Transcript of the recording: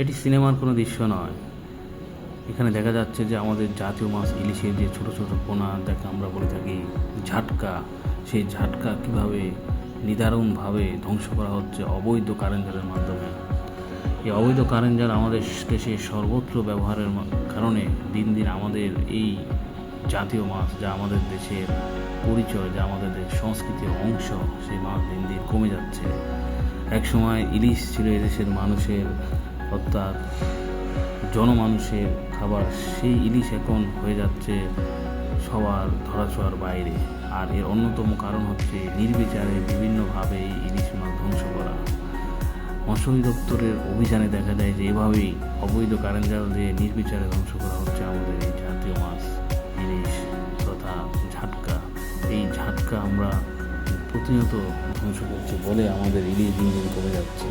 এটি সিনেমার কোনো দৃশ্য নয়। এখানে দেখা যাচ্ছে যে আমাদের জাতীয় মাছ ইলিশের যে ছোট ছোট পোনা যাকে আমরা বলে থাকি ঝাটকা, সেই ঝাটকা কীভাবে নিদারুণভাবে ধ্বংস করা হচ্ছে অবৈধ কারেন্ট জালের মাধ্যমে। এই অবৈধ কারেন্ট জাল আমাদের দেশে সর্বত্র ব্যবহারের কারণে দিন দিন আমাদের এই জাতীয় মাছ, যা আমাদের দেশের পরিচয়, যা আমাদের সংস্কৃতির অংশ, সেই মাছ দিন দিন কমে যাচ্ছে। একসময় ইলিশ ছিল এদেশের মানুষের, অর্থাৎ জনমানুষের খাবার। সেই ইলিশ এখন হয়ে যাচ্ছে সবার ধরাছোঁয়ার বাইরে। আর এর অন্যতম কারণ হচ্ছে নির্বিচারে বিভিন্নভাবে এই ইলিশ মাছ ধ্বংস করা। মৎস্য অধিদপ্তরের অভিযানে দেখা যায় যে এভাবেই অবৈধ কারেন্ট জাল দিয়ে নির্বিচারে ধ্বংস করা হচ্ছে আমাদের এই জাতীয় মাছ ইলিশ তথা ঝাটকা। এই ঝাটকা আমরা প্রতিনিয়ত ধ্বংস করছি বলে আমাদের ইলিশ দিন দিন কমে যাচ্ছে।